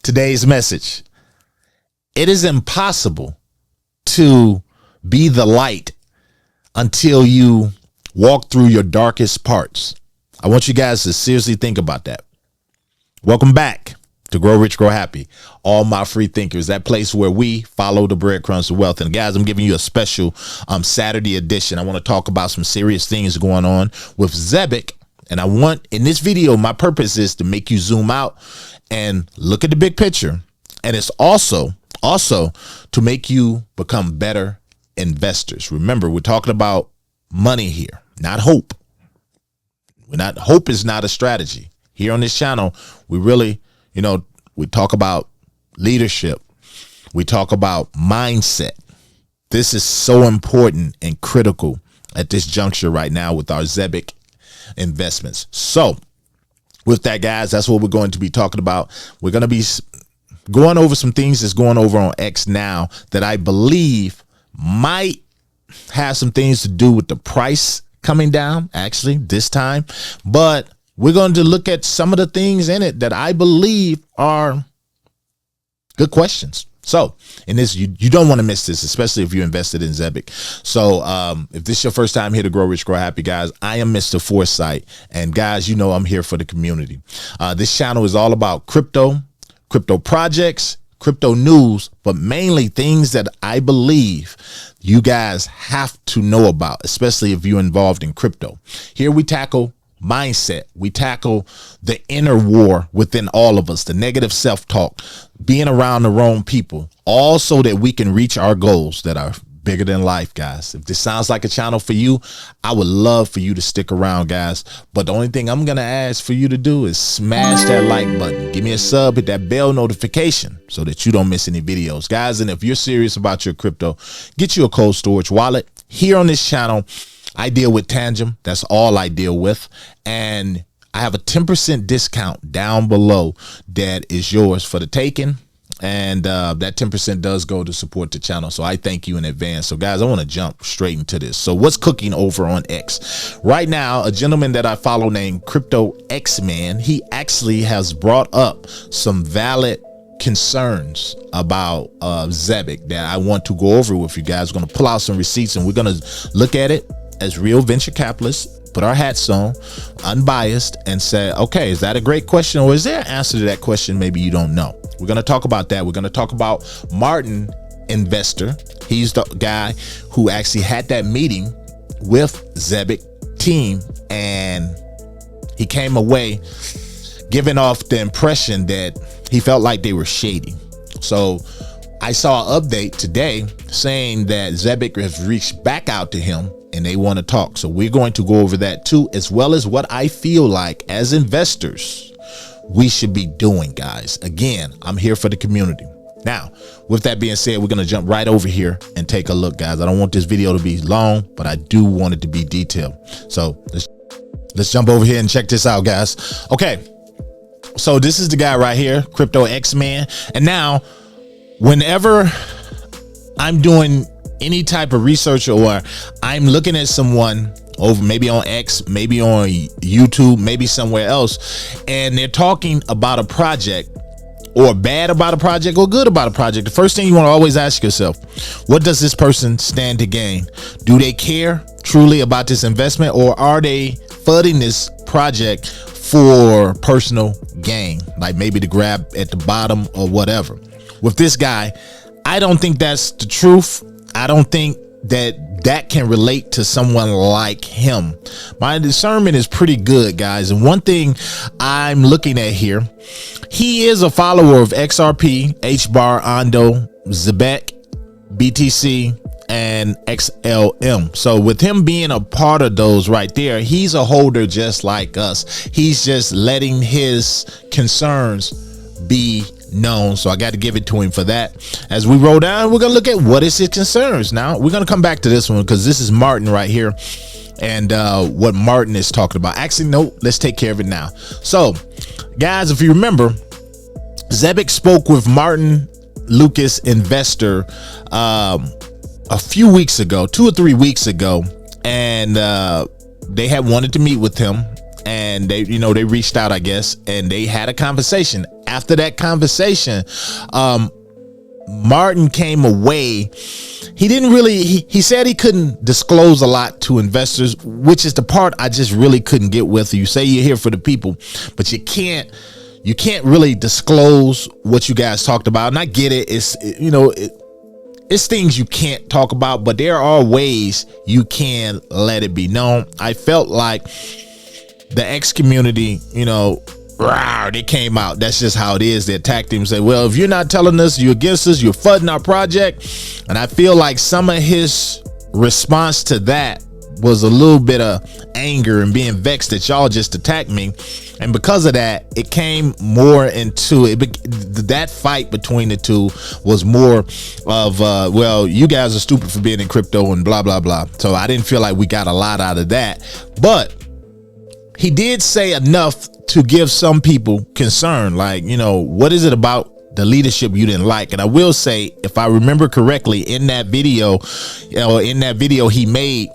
today's message. It is impossible to be the light until you walk through your darkest parts. I want you guys to seriously think about that. Welcome back to Grow Rich, Grow Happy. All my free thinkers, that place where we follow the breadcrumbs of wealth. And guys, I'm giving you a special Saturday edition. I want to talk about some serious things going on with Zebec. And I want, in this video, my purpose is to make you zoom out and look at the big picture. And it's also to make you become better investors. Remember, we're talking about money here, not hope. Hope is not a strategy. Here on this channel, we really, we talk about leadership. We talk about mindset. This is so important and critical at this juncture right now with our Zebec investments. So with that, guys, that's what we're going to be talking about. We're going to be going over some things that's going over on X now that I believe might have some things to do with the price coming down, actually, this time. But we're going to look at some of the things in it that I believe are good questions. So in this, you don't want to miss this, especially if you're invested in Zebec. So if this is your first time here to Grow Rich, Grow Happy, guys, I am Mr. Foresight. And guys, I'm here for the community. This channel is all about crypto projects, crypto news, but mainly things that I believe you guys have to know about, especially if you're involved in crypto. Here we tackle mindset. We tackle the inner war within all of us, the negative self-talk, being around the wrong people, all so that we can reach our goals that are bigger than life, guys. If this sounds like a channel for you, I would love for you to stick around, guys. But the only thing I'm going to ask for you to do is smash that like button. Give me a sub, hit that bell notification so that you don't miss any videos, guys. And if you're serious about your crypto, get you a cold storage wallet. Here on this channel, I deal with Tangem. That's all I deal with. And I have a 10% discount down below that is yours for the taking. And that 10% does go to support the channel. So I thank you in advance. So guys, I want to jump straight into this. So what's cooking over on X right now? A gentleman that I follow named Crypto X Man, he actually has brought up some valid concerns about Zebec that I want to go over with you guys. We're going to pull out some receipts and we're going to look at it as real venture capitalists, put our hats on, unbiased, and say, okay, is that a great question, or is there an answer to that question maybe you don't know? We're going to talk about that. We're going to talk about Martin Investor. He's the guy who actually had that meeting with Zebec team, and he came away giving off the impression that he felt like they were shady. So I saw an update today saying that Zebec has reached back out to him and they want to talk. So we're going to go over that too, as well as what I feel like as investors we should be doing, guys. Again, I'm here for the community. Now, with that being said, we're going to jump right over here and take a look, guys. I don't want this video to be long, but I do want it to be detailed. So let's jump over here and check this out, guys. Okay. So this is the guy right here, Crypto X Man. And now, whenever I'm doing any type of research or I'm looking at someone over maybe on X, maybe on YouTube, maybe somewhere else, and they're talking about a project, or bad about a project or good about a project, the first thing you want to always ask yourself, what does this person stand to gain? Do they care truly about this investment, or are they funding this project for personal gain, like maybe to grab at the bottom or whatever? With this guy, I don't think that's the truth. I don't think that can relate to someone like him. My discernment is pretty good, guys. And one thing I'm looking at here, he is a follower of XRP, HBAR, Ondo, Zebec, BTC, and XLM. So with him being a part of those right there, he's a holder just like us. He's just letting his concerns be known. So I got to give it to him for that. As we roll down, we're going to look at what is his concerns. Now we're going to come back to this one because this is Martin right here, and what Martin is talking about. Actually, no, let's take care of it now. So guys, if you remember, Zebec spoke with Martin Lucas Investor a few weeks ago, 2 or 3 weeks ago, and they had wanted to meet with him, and they reached out, I guess, and they had a conversation. after that conversation, Martin came away. He didn't really, he said he couldn't disclose a lot to investors, which is the part I just really couldn't get with. You say you're here for the people, but you can't really disclose what you guys talked about. And I get it. It's things you can't talk about, but there are ways you can let it be known. I felt like the X community, they came out. That's just how it is. They attacked him and said, well, if you're not telling us, you're against us, you're fudding our project. And I feel like some of his response to that was a little bit of anger and being vexed that y'all just attacked me. And because of that, it came more into it. That fight between the two was more of, well, you guys are stupid for being in crypto and blah, blah, blah. So I didn't feel like we got a lot out of that. But he did say enough to give some people concern. Like, what is it about the leadership you didn't like? And I will say, if I remember correctly, in that video he made,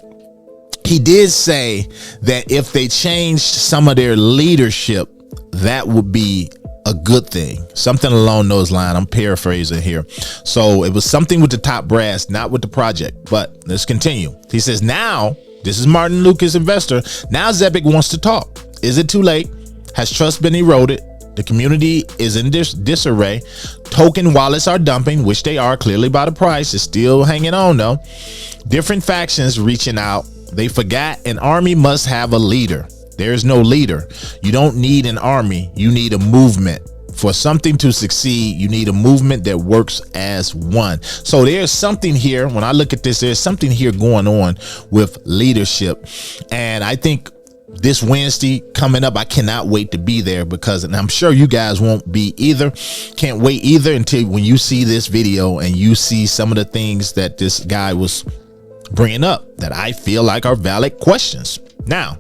he did say that if they changed some of their leadership, that would be a good thing. Something along those lines. I'm paraphrasing here. So it was something with the top brass, not with the project. But let's continue. He says, now, this is Martin Lucas, investor. Now Zebec wants to talk. Is it too late? Has trust been eroded? The community is in disarray. Token wallets are dumping, which they are clearly by the price. It's still hanging on though. Different factions reaching out. They forgot an army must have a leader. There is no leader. You don't need an army. You need a movement. For something to succeed, you need a movement that works as one. So there's something here. When I look at this, there's something here going on with leadership. And I think this Wednesday coming up, I cannot wait to be there, because, and I'm sure you guys won't be either. Can't wait either until when you see this video and you see some of the things that this guy was bringing up that I feel like are valid questions. Now,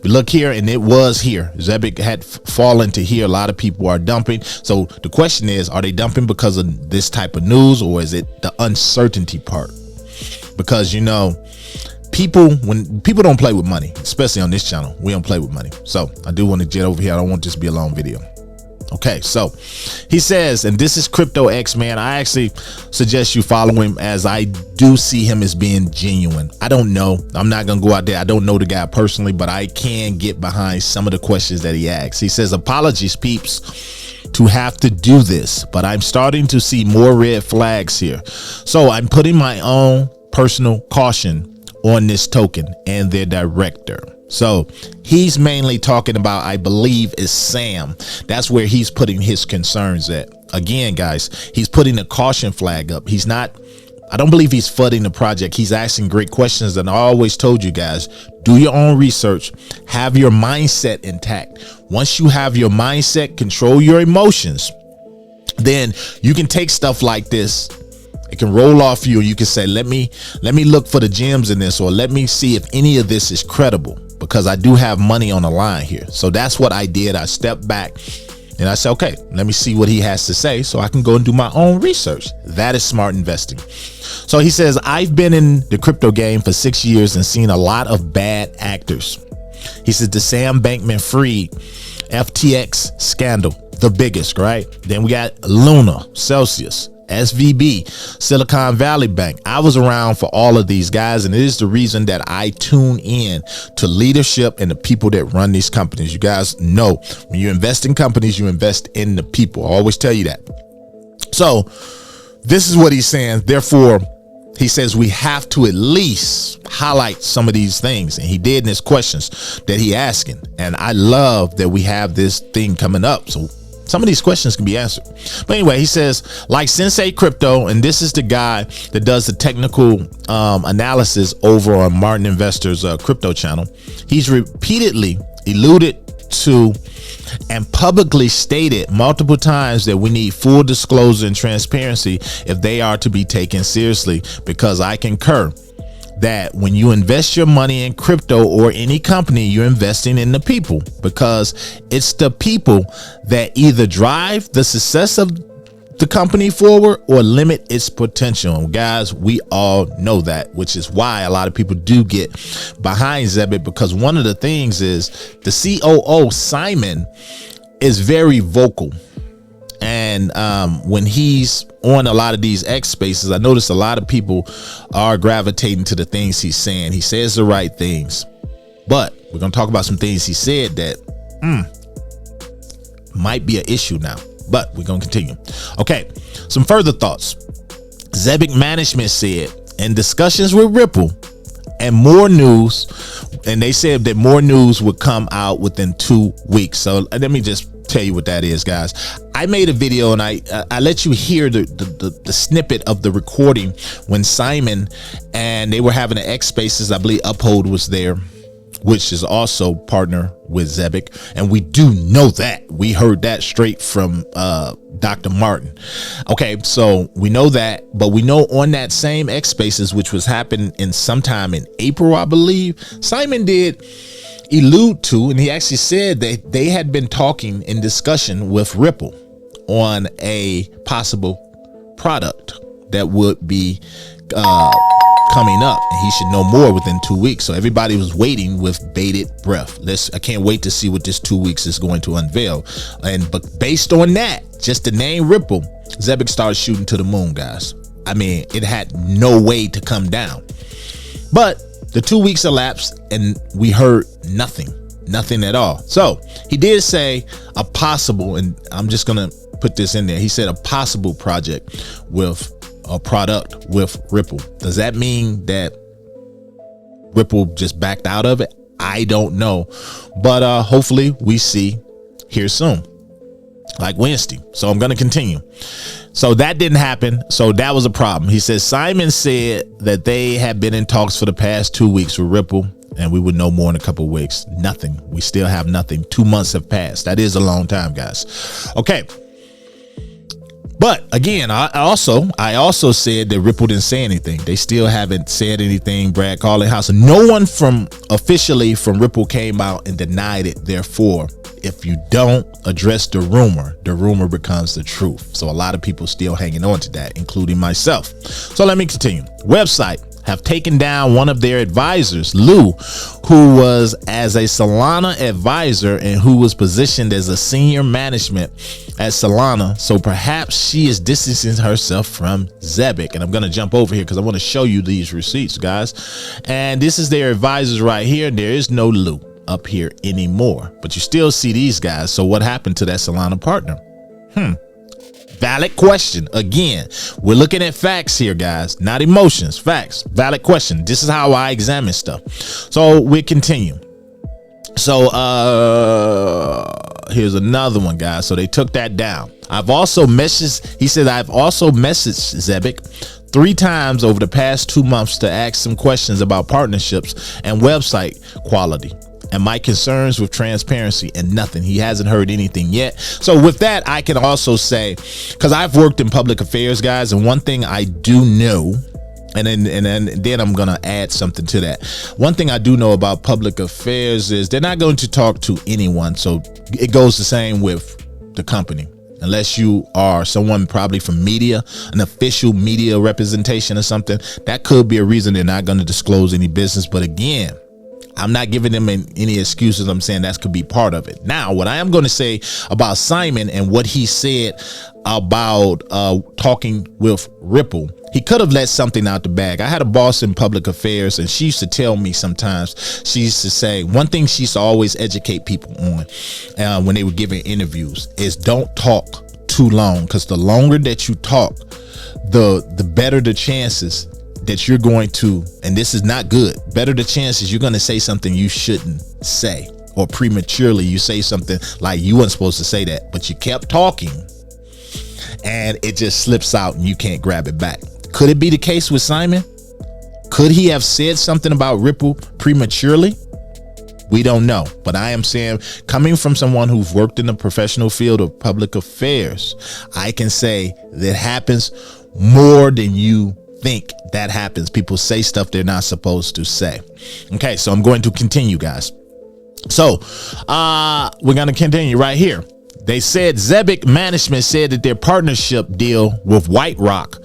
we look here, and it was here. Zebec had fallen to here. A lot of people are dumping. So the question is, are they dumping because of this type of news, or is it the uncertainty part? Because, when people don't play with money, especially on this channel, we don't play with money. So I do want to get over here. I don't want this to be a long video. Okay, so he says, and this is Crypto X, man. I actually suggest you follow him, as I do see him as being genuine. I don't know. I'm not going to go out there. I don't know the guy personally, but I can get behind some of the questions that he asks. He says, apologies, peeps, to have to do this, but I'm starting to see more red flags here. So I'm putting my own personal caution on this token and their director. So he's mainly talking about, I believe, is Sam. That's where he's putting his concerns at. Again, guys, he's putting a caution flag up. He's not, I don't believe he's fudding the project. He's asking great questions. And I always told you guys, do your own research, have your mindset intact. Once you have your mindset, control your emotions, then you can take stuff like this. It can roll off you. You can say, let me look for the gems in this, or let me see if any of this is credible, because I do have money on the line here. So that's what I did. I stepped back and I said, okay, let me see what he has to say so I can go and do my own research. That is smart investing. So he says, I've been in the crypto game for 6 years and seen a lot of bad actors. He says the Sam Bankman-Fried FTX scandal, the biggest, right? Then we got Luna, Celsius, SVB, Silicon Valley Bank. I was around for all of these guys, and it is the reason that I tune in to leadership and the people that run these companies. You guys know, when you invest in companies, you invest in the people. I always tell you that. So this is what he's saying. Therefore, he says we have to at least highlight some of these things, and he did in his questions that he asking. And I love that we have this thing coming up, so some of these questions can be answered. But anyway, he says, like Sensei Crypto, and this is the guy that does the technical analysis over on Martin Investor's crypto channel. He's repeatedly alluded to and publicly stated multiple times that we need full disclosure and transparency if they are to be taken seriously, because I concur that when you invest your money in crypto or any company, you're investing in the people, because it's the people that either drive the success of the company forward or limit its potential. And guys, we all know that, which is why a lot of people do get behind Zebec, because one of the things is the COO, Simon, is very vocal. And when he's on a lot of these X spaces, I notice a lot of people are gravitating to the things he's saying. He says the right things, but we're going to talk about some things he said that might be an issue now, but we're going to continue. Okay, some further thoughts. Zebec management said in discussions with Ripple and more news, and they said that more news would come out within 2 weeks. So let me just tell you what that is, guys. I made a video and I let you hear the snippet of the recording when Simon and they were having the X spaces. I believe Uphold was there, which is also partner with Zebec, and we do know that. We heard that straight from Dr. Martin. Okay, so we know that, but we know on that same X spaces, which was happening in sometime in April, I believe, Simon did allude to, and he actually said that they had been talking in discussion with Ripple on a possible product that would be coming up, and he should know more within 2 weeks. So everybody was waiting with bated breath. I can't wait to see what this 2 weeks is going to unveil. But based on that, just the name Ripple, Zebec started shooting to the moon, guys. I mean, it had no way to come down. But the 2 weeks elapsed and we heard nothing at all. So he did say a possible, and I'm just gonna put this in there. He said a possible project with a product with Ripple. Does that mean that Ripple just backed out of it? I don't know, but hopefully we see here soon, like Wednesday. So I'm going to continue. So that didn't happen. So that was a problem. He says Simon said that they had been in talks for the past 2 weeks with Ripple, and we would know more in a couple of weeks. Nothing. We still have nothing. 2 months have passed. That is a long time, guys. Okay. But again, I also said that Ripple didn't say anything. They still haven't said anything. Brad Carlinghouse, no one officially from Ripple came out and denied it. Therefore, if you don't address the rumor becomes the truth. So a lot of people still hanging on to that, including myself. So let me continue. Website have taken down one of their advisors, Lou, who was as a Solana advisor and who was positioned as a senior management at Solana. So perhaps she is distancing herself from Zebec. And I'm going to jump over here because I want to show you these receipts, guys. And this is their advisors right here. There is no Lou up here anymore, but you still see these guys. So what happened to that Solana partner? Valid question. Again, we're looking at facts here, guys, not emotions. Facts. Valid question. This is how I examine stuff. So we continue. So here's another one, guys. So they took that down. I've also messaged, he said, I've also messaged Zebec 3 times over the past 2 months to ask some questions about partnerships and website quality and my concerns with transparency, and nothing. He hasn't heard anything yet. So with that, I can also say, because I've worked in public affairs, guys, and one thing I do know, and then I'm gonna add something to that. One thing I do know about public affairs is they're not going to talk to anyone. So it goes the same with the company. Unless you are someone probably from media, an official media representation or something, that could be a reason they're not going to disclose any business. But again, I'm not giving them any excuses. I'm saying that could be part of it. Now, what I am going to say about Simon and what he said about talking with Ripple, he could have let something out the bag. I had a boss in public affairs, and she used to tell me sometimes, she used to say, one thing she used to always educate people on when they were giving interviews is don't talk too long, because the longer that you talk, the better the chances that you're going to, and this is not good, better the chances you're going to say something you shouldn't say, or prematurely you say something like you weren't supposed to say that, but you kept talking and it just slips out and you can't grab it back. Could it be the case with Simon? Could he have said something about Ripple prematurely? We don't know, but I am saying, coming from someone who's worked in the professional field of public affairs, I can say that happens more than you think that happens. People say stuff they're not supposed to say. Okay, so I'm going to continue, guys. So we're going to continue right here. They said Zebec management said that their partnership deal with White Rock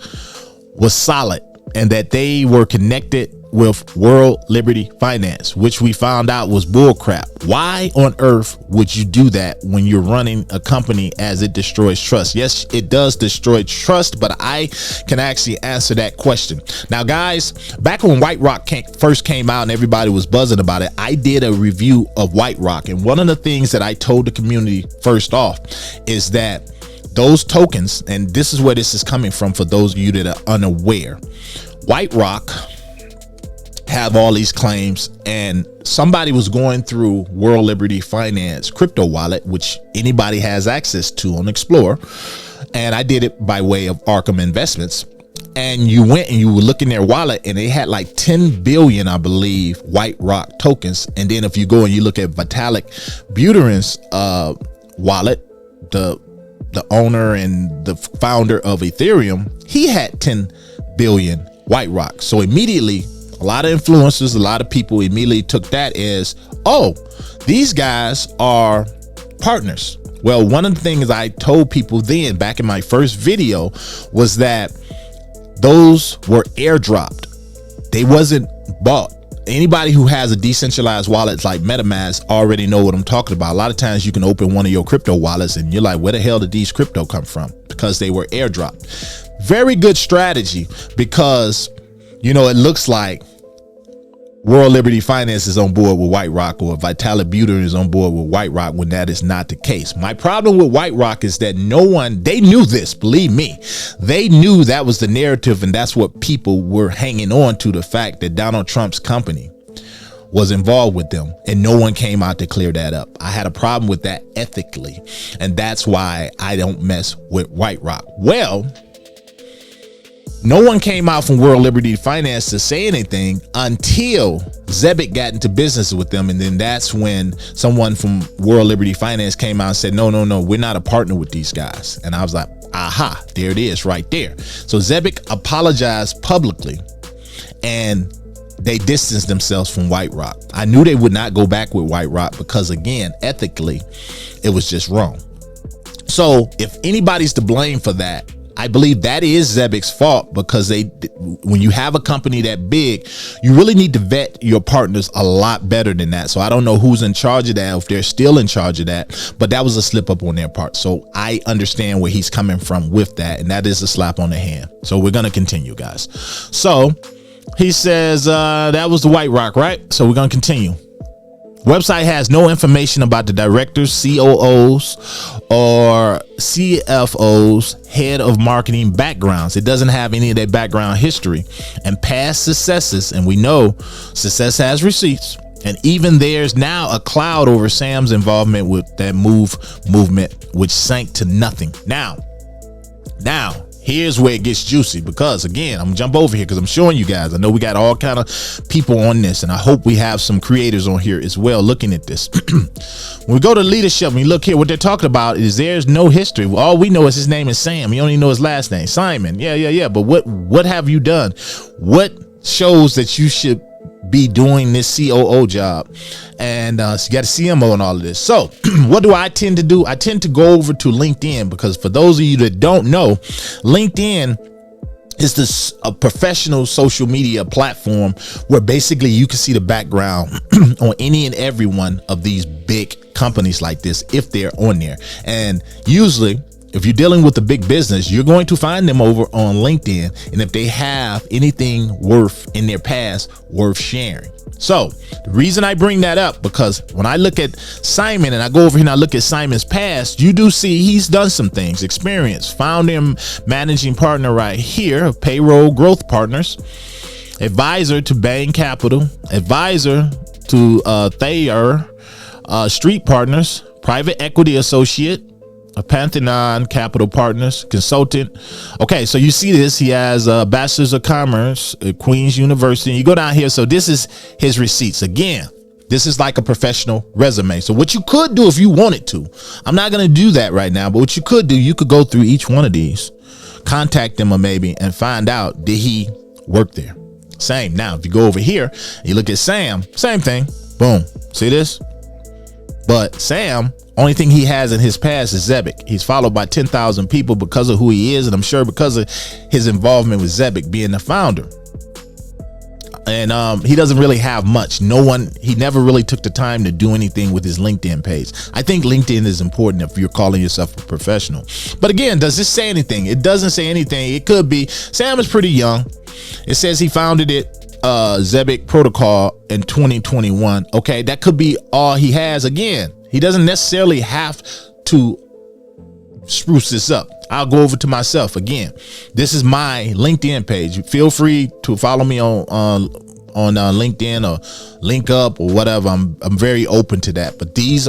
was solid and that they were connected with World Liberty Finance, which we found out was bullcrap. Why on earth would you do that when you're running a company as it destroys trust? Yes, it does destroy trust, but I can actually answer that question. Now, guys, back when White Rock first came out and everybody was buzzing about it, I did a review of White Rock. And one of the things that I told the community first off is that those tokens, and this is where this is coming from for those of you that are unaware, White Rock have all these claims, and somebody was going through World Liberty Finance crypto wallet, which anybody has access to on Explorer, and I did it by way of Arkham Investments. And you went and you were looking their wallet, and they had like 10 billion, I believe, White Rock tokens. And then if you go and you look at Vitalik Buterin's wallet, the owner and the founder of Ethereum, he had 10 billion White Rock. So immediately, a lot of influencers, a lot of people immediately took that as, oh, these guys are partners. Well, one of the things I told people then back in my first video was that those were airdropped. They wasn't bought. Anybody who has a decentralized wallet like MetaMask already know what I'm talking about. A lot of times you can open one of your crypto wallets and you're like, where the hell did these crypto come from? Because they were airdropped. Very good strategy, because, you know, it looks like World Liberty Finance is on board with White Rock, or Vitalik Buterin is on board with White Rock, when that is not the case. My problem with White Rock is that they knew this, believe me. They knew that was the narrative, and that's what people were hanging on to, the fact that Donald Trump's company was involved with them, and no one came out to clear that up. I had a problem with that ethically, and that's why I don't mess with White Rock. Well, no one came out from World Liberty Finance to say anything until Zebec got into business with them. And then that's when someone from World Liberty Finance came out and said, no, we're not a partner with these guys. And I was like, aha, there it is right there. So Zebec apologized publicly, and they distanced themselves from White Rock. I knew they would not go back with White Rock because, again, ethically, it was just wrong. So if anybody's to blame for that, I believe that is Zebec's fault, because when you have a company that big, you really need to vet your partners a lot better than that. So I don't know who's in charge of that, if they're still in charge of that, but that was a slip up on their part. So I understand where he's coming from with that, and that is a slap on the hand. So we're going to continue, guys. So he says that was the White Rock, right? So we're going to continue. Website has no information about the directors, COOs, or CFOs, head of marketing backgrounds. It doesn't have any of their background history and past successes. And we know success has receipts. And even there's now a cloud over Sam's involvement with that movement, which sank to nothing. Now, here's where it gets juicy, because again, I'm gonna jump over here because I'm showing you guys. I know we got all kind of people on this, and I hope we have some creators on here as well looking at this. When we go to leadership, and you look here, what they're talking about is there's no history. All we know is his name is Sam. You only know his last name, Simon. Yeah. But what have you done? What shows that you should be doing this COO job? And so you got a CMO and all of this. So what do I tend to do? I tend to go over to LinkedIn, because for those of you that don't know, LinkedIn is a professional social media platform where basically you can see the background on any and every one of these big companies like this, if they're on there. And usually, if you're dealing with a big business, you're going to find them over on LinkedIn. And if they have anything worth in their past, worth sharing. So the reason I bring that up, because when I look at Simon and I go over here and I look at Simon's past, you do see he's done some things. Experience, founder, managing partner right here of Payroll Growth Partners, advisor to Bain Capital, advisor to Thayer Street Partners, private equity associate, a Pantheon Capital Partners, consultant. Okay, so you see this. He has a Bachelor's of Commerce at Queen's University. You go down here. So this is his receipts. Again, this is like a professional resume. So what you could do if you wanted to, I'm not going to do that right now, but what you could do, you could go through each one of these, contact them or maybe, and find out, did he work there? Same. Now, if you go over here, you look at Sam, same thing. Boom. See this? But Sam, only thing he has in his past is Zebec. He's followed by 10,000 people because of who he is, and I'm sure because of his involvement with Zebec being the founder. And he doesn't really have much. He never really took the time to do anything with his LinkedIn page. I think LinkedIn is important if you're calling yourself a professional. But again, does this say anything? It doesn't say anything. It could be. Sam is pretty young. It says he founded it, Zebec protocol, in 2021. Okay, that could be all he has. Again, he doesn't necessarily have to spruce this up. I'll go over to myself again. This is my LinkedIn page. Feel free to follow me on LinkedIn or link up or whatever. I'm very open to that. But this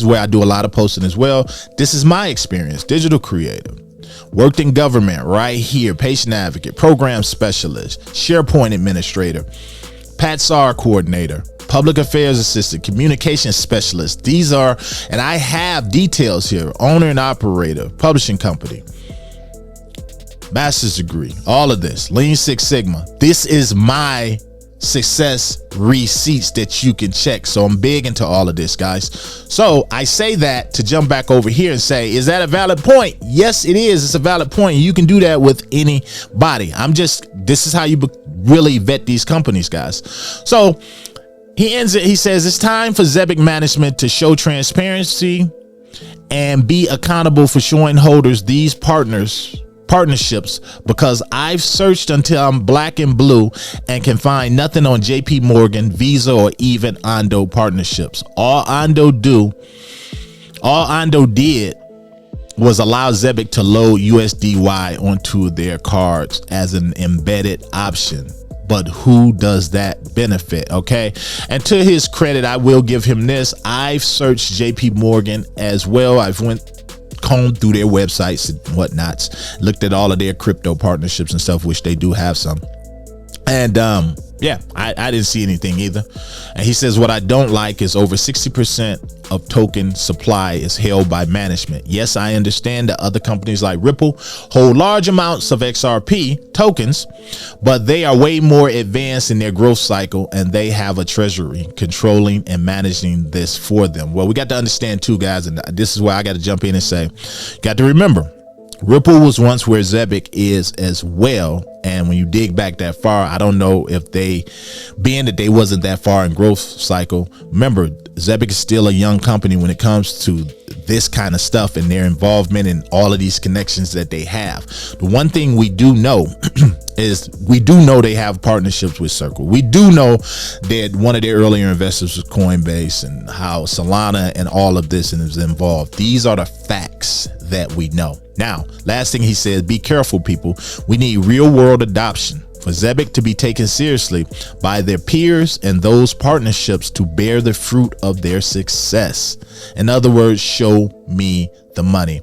is where I do a lot of posting as well. This is my experience. Digital creator. Worked in government right here. Patient advocate, program specialist, SharePoint administrator, PATSAR coordinator, public affairs assistant, communication specialist. These are, and I have details here, owner and operator, publishing company, master's degree, all of this, Lean Six Sigma. This is my success receipts that you can check. So I'm big into all of this, guys. So I say that to jump back over here and say, is that a valid point? Yes, it is. It's a valid point. You can do that with anybody. This is how you really vet these companies, guys. So he ends it. He says, it's time for Zebec management to show transparency and be accountable for showing holders these partnerships, because I've searched until I'm black and blue and can find nothing on JP Morgan, Visa, or even Ondo partnerships. All Ondo did was allow Zebec to load USDY onto their cards as an embedded option. But who does that benefit? Okay. And to his credit, I will give him this. I've searched JP Morgan as well. I've combed through their websites and whatnots, looked at all of their crypto partnerships and stuff, which they do have some. And yeah, I didn't see anything either. And he says, what I don't like is over 60% of token supply is held by management. Yes, I understand that other companies like Ripple hold large amounts of XRP tokens, but they are way more advanced in their growth cycle, and they have a treasury controlling and managing this for them. Well, we got to understand too, guys, and this is where I got to jump in and say, got to remember, Ripple was once where Zebec is as well. And when you dig back that far, I don't know if being that they wasn't that far in growth cycle. Remember, Zebec is still a young company when it comes to this kind of stuff and their involvement in all of these connections that they have. The one thing we do know is they have partnerships with Circle. We do know that one of their earlier investors was Coinbase, and how Solana and all of this is involved. These are the facts that we know. Now, last thing he says, be careful, people. We need real world adoption for Zebec to be taken seriously by their peers and those partnerships to bear the fruit of their success. In other words, show me the money.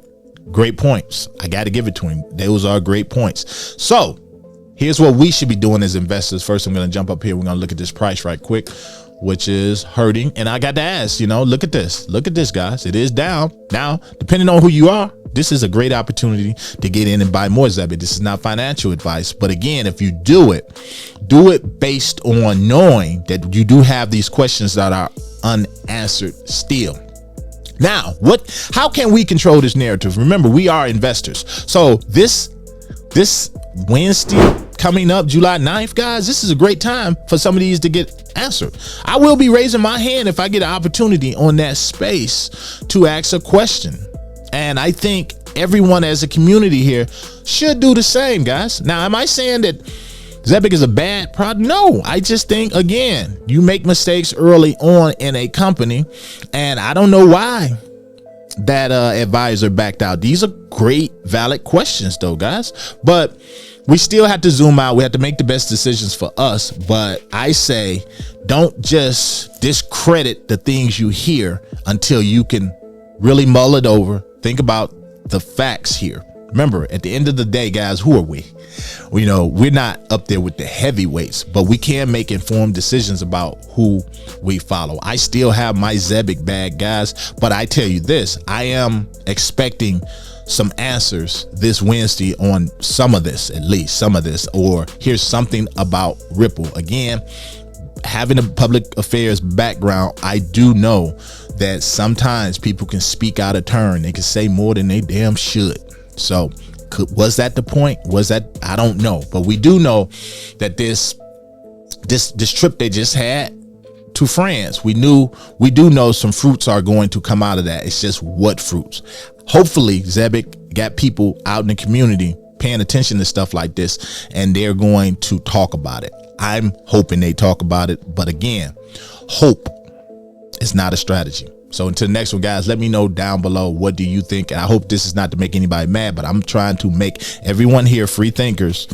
Great points. I got to give it to him. Those are great points. So here's what we should be doing as investors. First, I'm going to jump up here. We're going to look at this price right quick, which is hurting. And I got to ask, look at this, guys. It is down. Now, depending on who you are, this is a great opportunity to get in and buy more Zebec. This is not financial advice, but again, if you do it based on knowing that you do have these questions that are unanswered still. Now, how can we control this narrative? Remember, we are investors. So this Wednesday coming up, July 9th, guys, this is a great time for some of these to get answered. I will be raising my hand if I get an opportunity on that space to ask a question. And I think everyone as a community here should do the same, guys. Now, am I saying that Zebec is a bad product? No, I just think, again, you make mistakes early on in a company, and I don't know why that advisor backed out. These are great, valid questions, though, guys. But we still have to zoom out. We have to make the best decisions for us. But I say, don't just discredit the things you hear until you can really mull it over. Think about the facts here. Remember, at the end of the day, guys, who are we? We're not up there with the heavyweights, but we can make informed decisions about who we follow. I still have my Zebec bag, guys, but I tell you this, I am expecting some answers this Wednesday on some of this, at least some of this, or here's something about Ripple. Again, having a public affairs background, I do know that sometimes people can speak out of turn. They can say more than they damn should. So Was that the point? Was that, I don't know, but we do know that this trip they just had to France, we do know some fruits are going to come out of that. It's just what fruits. Hopefully Zebec got people out in the community paying attention to stuff like this, and they're going to talk about it. I'm hoping they talk about it, but again, hope is not a strategy. So until the next one, guys, let me know down below, what do you think? And I hope this is not to make anybody mad, but I'm trying to make everyone here free thinkers,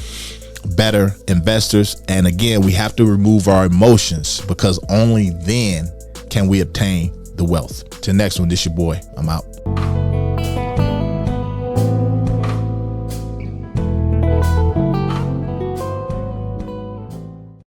better investors. And again, we have to remove our emotions, because only then can we obtain the wealth. Till next one, this your boy. I'm out.